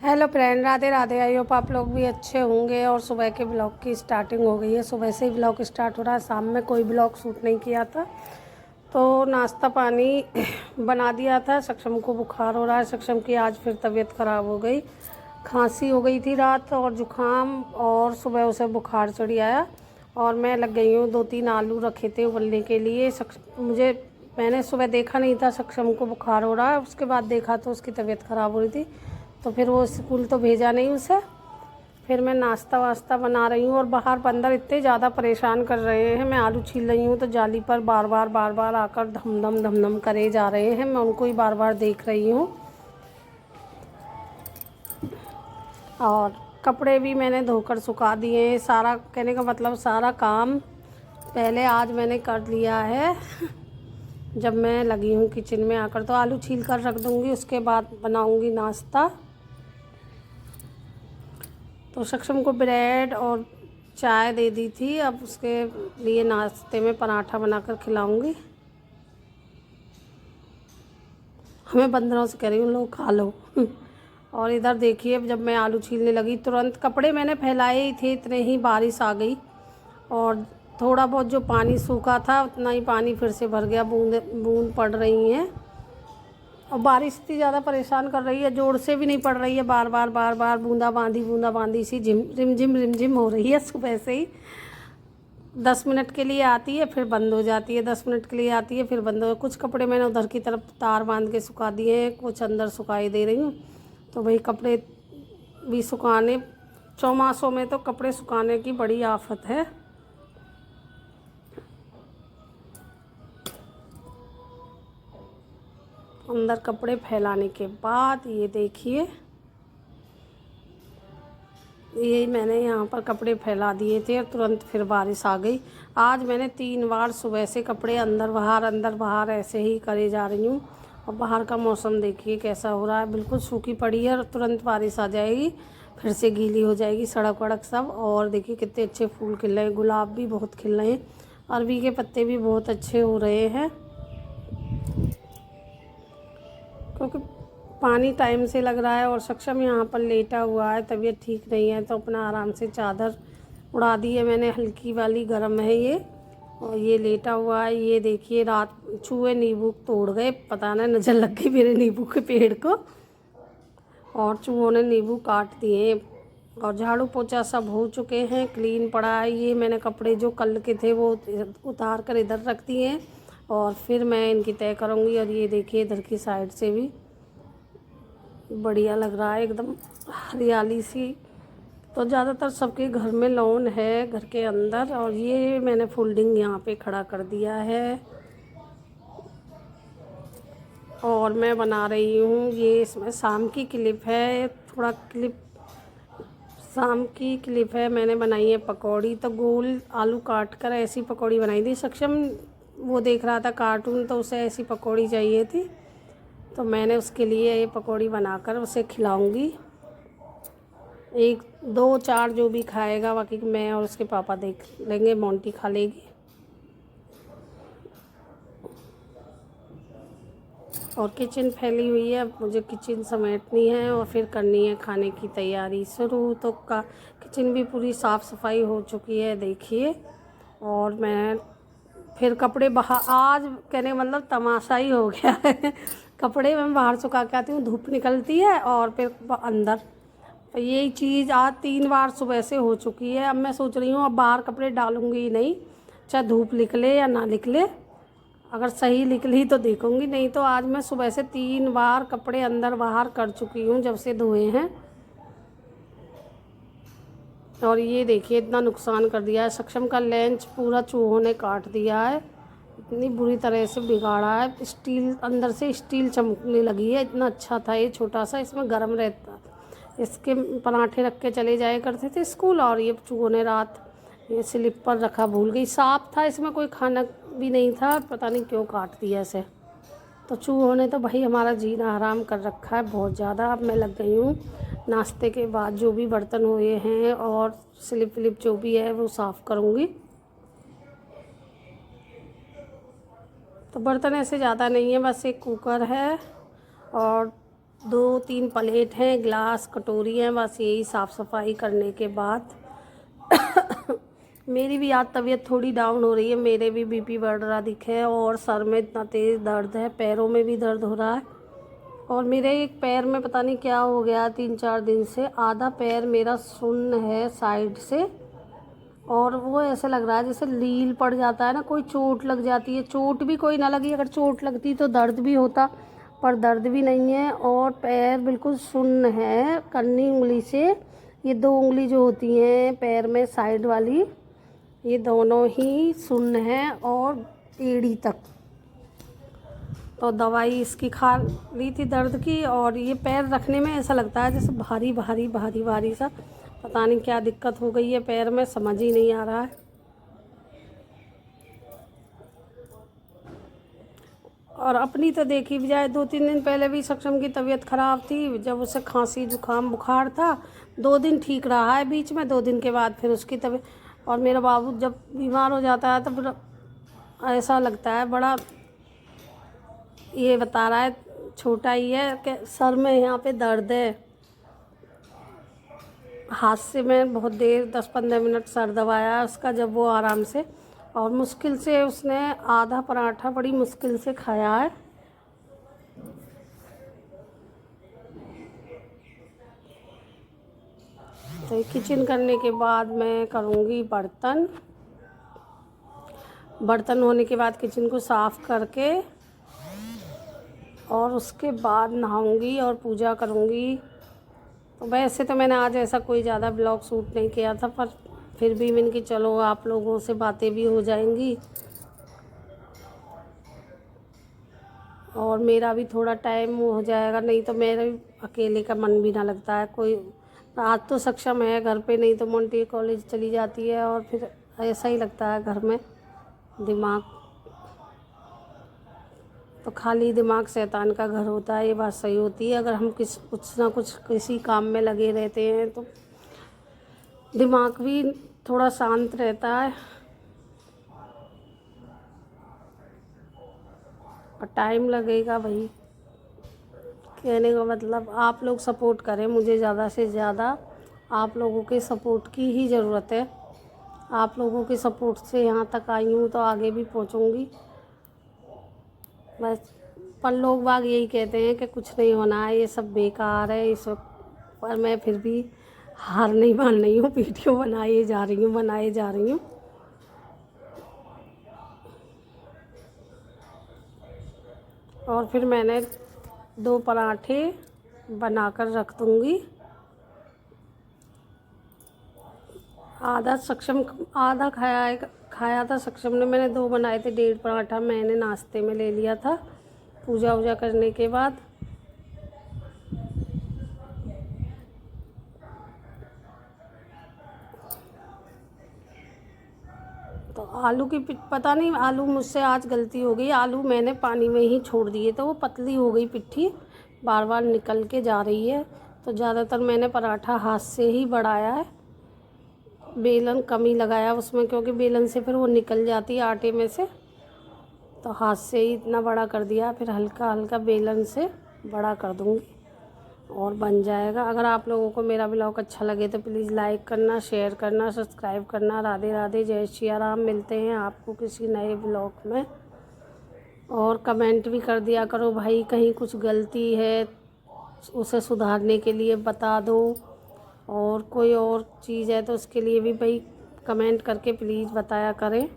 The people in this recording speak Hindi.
Hello friend, Radhe Radhe. I hope आप लोग भी अच्छे होंगे। और सुबह के ब्लॉग की स्टार्टिंग हो गई है। सुबह से ही ब्लॉग स्टार्ट हो रहा है। शाम में कोई ब्लॉग शूट नहीं किया था, तो नाश्ता पानी बना दिया था। सक्षम को बुखार हो रहा है। सक्षम की आज फिर तबीयत ख़राब हो गई, खांसी हो गई थी रात और ज़ुकाम, और सुबह उसे बुखार चढ़ी आया। और मैं लग गई हूँ, 2-3 आलू रखे थे उबलने के लिए। मैंने सुबह देखा नहीं था सक्षम को बुखार हो रहा है। उसके बाद देखा तो उसकी तबीयत ख़राब हो रही थी, तो फिर वो स्कूल तो भेजा नहीं उसे। फिर मैं नाश्ता वास्ता बना रही हूँ, और बाहर बंदर इतने ज़्यादा परेशान कर रहे हैं। मैं आलू छील रही हूँ तो जाली पर बार बार आकर धम धम करे जा रहे हैं। मैं उनको ही बार बार देख रही हूँ। और कपड़े भी मैंने धोकर सुखा दिए हैं। सारा कहने का मतलब सारा काम पहले आज मैंने कर लिया है। जब मैं लगी हूँ किचन में आकर, तो आलू छील कर रख दूँगी, उसके बाद बनाऊँगी नाश्ता। तो सक्षम को ब्रेड और चाय दे दी थी, अब उसके लिए नाश्ते में पराठा बनाकर खिलाऊंगी। हमें बंदरों से कह रही हूँ, लो खा लो। और इधर देखिए, जब मैं आलू छीलने लगी तुरंत कपड़े मैंने फैलाए ही थे, इतने ही बारिश आ गई। और थोड़ा बहुत जो पानी सूखा था उतना ही पानी फिर से भर गया। बूंद बूंद पड़ रही हैं, और बारिश इतनी ज़्यादा परेशान कर रही है, ज़ोर से भी नहीं पड़ रही है। बार बार बूंदा बांदी सी रिमझिम हो रही है। सुबह से ही 10 मिनट के लिए आती है, फिर बंद हो जाती है। 10 मिनट के लिए आती है, फिर बंद हो। कुछ कपड़े मैंने उधर की तरफ तार बांध के सुखा दिए हैं, कुछ अंदर सुखाई दे रही हूँ। तो भाई कपड़े भी सुखाने, चौमासों में तो कपड़े सुखाने की बड़ी आफत है। अंदर कपड़े फैलाने के बाद ये देखिए, ये मैंने यहाँ पर कपड़े फैला दिए थे और तुरंत फिर बारिश आ गई। आज मैंने 3 बार सुबह से कपड़े अंदर बाहर ऐसे ही करे जा रही हूँ। और बाहर का मौसम देखिए कैसा हो रहा है, बिल्कुल सूखी पड़ी है और तुरंत बारिश आ जाएगी, फिर से गीली हो जाएगी सड़क वड़क सब। और देखिए कितने अच्छे फूल खिल रहे हैं, गुलाब भी बहुत खिल रहे हैं, अरबी के पत्ते भी बहुत अच्छे हो रहे हैं। क्योंकि पानी टाइम से लग रहा है। और सक्षम यहाँ पर लेटा हुआ है, तबीयत ठीक नहीं है, तो अपना आराम से चादर उड़ा दी है मैंने, हल्की वाली, गर्म है ये। और ये लेटा हुआ है। ये देखिए, रात चूहे नींबू तोड़ गए, पता नहीं नज़र लग गई मेरे नींबू के पेड़ को, और चूहों ने नींबू काट दिए। और झाड़ू पोछा सब हो चुके हैं, क्लीन पड़ा है। ये मैंने कपड़े जो कल के थे वो उतार कर इधर रख दिए हैं, और फिर मैं इनकी तय करूँगी। और ये देखिए, इधर की साइड से भी बढ़िया लग रहा है, एकदम हरियाली सी। तो ज़्यादातर सबके घर में लॉन है घर के अंदर। और ये मैंने फोल्डिंग यहाँ पे खड़ा कर दिया है, और मैं बना रही हूँ ये, इसमें शाम की क्लिप है, थोड़ा क्लिप शाम की क्लिप है। मैंने बनाई है पकौड़ी, तो गोल आलू काट कर ऐसी पकौड़ी बनाई थी। सक्षम वो देख रहा था कार्टून, तो उसे ऐसी पकौड़ी चाहिए थी, तो मैंने उसके लिए ये पकौड़ी बनाकर उसे खिलाऊंगी। 1-2-4 जो भी खाएगा, बाकी मैं और उसके पापा देख लेंगे, मोंटी खा लेगी। और किचन फैली हुई है, अब मुझे किचन समेटनी है और फिर करनी है खाने की तैयारी शुरू। तो किचन भी पूरी साफ़ सफाई हो चुकी है देखिए। और मैं फिर कपड़े बाहर, आज कहने मतलब तमाशा ही हो गया है। कपड़े मैं बाहर सुखा के आती हूँ, धूप निकलती है, और फिर अंदर। यही चीज़ आज 3 बार सुबह से हो चुकी है। अब मैं सोच रही हूँ अब बाहर कपड़े डालूँगी ही नहीं, चाहे धूप निकले या ना निकले। अगर सही निकली तो देखूँगी, नहीं तो आज मैं सुबह से 3 बार कपड़े अंदर बाहर कर चुकी हूँ जब से धोए हैं। और ये देखिए, इतना नुकसान कर दिया है। सक्षम का लंच पूरा चूहों ने काट दिया है, इतनी बुरी तरह से बिगाड़ा है। स्टील अंदर से स्टील चमकने लगी है। इतना अच्छा था ये छोटा सा, इसमें गर्म रहता, इसके पराठे रख के चले जाया करते थे स्कूल। और ये चूहों ने रात ये स्लिप पर रखा, भूल गई, साफ था, इसमें कोई खाना भी नहीं था, पता नहीं क्यों काट दिया इसे। तो चूहों ने तो भाई हमारा जीना हराम कर रखा है बहुत ज़्यादा। अब मैं लग गई हूँ नाश्ते के बाद जो भी बर्तन हुए हैं और स्लिप विलिप जो भी है वो साफ़ करूँगी। तो बर्तन ऐसे ज़्यादा नहीं है, बस एक कुकर है और 2-3 प्लेट हैं, गिलास, कटोरी हैं, बस यही साफ़ सफाई करने के बाद मेरी भी आज तबीयत थोड़ी डाउन हो रही है, मेरे भी बीपी बढ़ रहा दिखे और सर में इतना तेज़ दर्द है, पैरों में भी दर्द हो रहा है। और मेरे एक पैर में पता नहीं क्या हो गया, 3-4 दिन से आधा पैर मेरा सुन्न है साइड से, और वो ऐसे लग रहा है जैसे लील पड़ जाता है ना, कोई चोट लग जाती है। चोट भी कोई ना लगी, अगर चोट लगती तो दर्द भी होता, पर दर्द भी नहीं है। और पैर बिल्कुल सुन्न है, कन्नी उंगली से, ये 2 उंगली जो होती हैं पैर में साइड वाली, ये दोनों ही सुन्न हैं और एड़ी तक। तो दवाई इसकी खा ली थी दर्द की, और ये पैर रखने में ऐसा लगता है जैसे भारी भारी भारी भारी सा, पता नहीं क्या दिक्कत हो गई है पैर में, समझ ही नहीं आ रहा है। और अपनी तो देखी भी जाए, 2-3 दिन पहले भी सक्षम की तबीयत ख़राब थी, जब उसे खांसी जुकाम बुखार था, 2 दिन ठीक रहा है, बीच में 2 दिन के बाद फिर उसकी तबीयत। और मेरा बाबू जब बीमार हो जाता है तो फिर ऐसा लगता है बड़ा, ये बता रहा है छोटा ही है कि सर में यहाँ पे दर्द है। हाथ से मैं बहुत देर 10-15 मिनट सर दबाया उसका, जब वो आराम से, और मुश्किल से उसने आधा पराठा बड़ी मुश्किल से खाया है। तो किचन करने के बाद मैं करूँगी बर्तन होने के बाद किचन को साफ़ करके, और उसके बाद नहाऊंगी और पूजा करूँगी। तो वैसे तो मैंने आज ऐसा कोई ज़्यादा ब्लॉग शूट नहीं किया था, पर फिर भी मैंने कि चलो आप लोगों से बातें भी हो जाएंगी और मेरा भी थोड़ा टाइम हो जाएगा, नहीं तो मेरे अकेले का मन भी ना लगता है। कोई आज तो सक्षम है घर पे, नहीं तो मोंटी कॉलेज चली जाती है, और फिर ऐसा ही लगता है घर में दिमाग, तो खाली दिमाग शैतान का घर होता है, ये बात सही होती है। अगर हम कुछ ना कुछ किसी काम में लगे रहते हैं तो दिमाग भी थोड़ा शांत रहता है। और टाइम लगेगा भाई, कहने का मतलब आप लोग सपोर्ट करें मुझे, ज़्यादा से ज़्यादा आप लोगों के सपोर्ट की ही ज़रूरत है। आप लोगों के सपोर्ट से यहाँ तक आई हूँ तो आगे भी पहुँचूँगी बस। पर लोग बाग यही कहते हैं कि कुछ नहीं होना है, ये सब बेकार है, ये सब, पर मैं फिर भी हार नहीं मान रही हूँ, वीडियो बनाए जा रही हूँ। और फिर मैंने 2 पराठे बनाकर रख दूँगी। आधा खाया था सक्षम ने, मैंने 2 बनाए थे, 1.5 पराठा मैंने नाश्ते में ले लिया था पूजा वूजा करने के बाद। तो आलू की पता नहीं, आलू मुझसे आज गलती हो गई, आलू मैंने पानी में ही छोड़ दिए, तो वो पतली हो गई पिट्ठी, बार बार निकल के जा रही है। तो ज़्यादातर मैंने पराठा हाथ से ही बढ़ाया है, बेलन कम ही लगाया उसमें, क्योंकि बेलन से फिर वो निकल जाती है आटे में से, तो हाथ से ही इतना बड़ा कर दिया, फिर हल्का हल्का बेलन से बड़ा कर दूँगी और बन जाएगा। अगर आप लोगों को मेरा ब्लॉग अच्छा लगे तो प्लीज़ लाइक करना, शेयर करना, सब्सक्राइब करना। राधे राधे, जय श्री राम। मिलते हैं आपको किसी नए ब्लॉग में, और कमेंट भी कर दिया करो भाई, कहीं कुछ गलती है उसे सुधारने के लिए बता दो, और कोई और चीज़ है तो उसके लिए भी भाई कमेंट करके प्लीज़ बताया करें।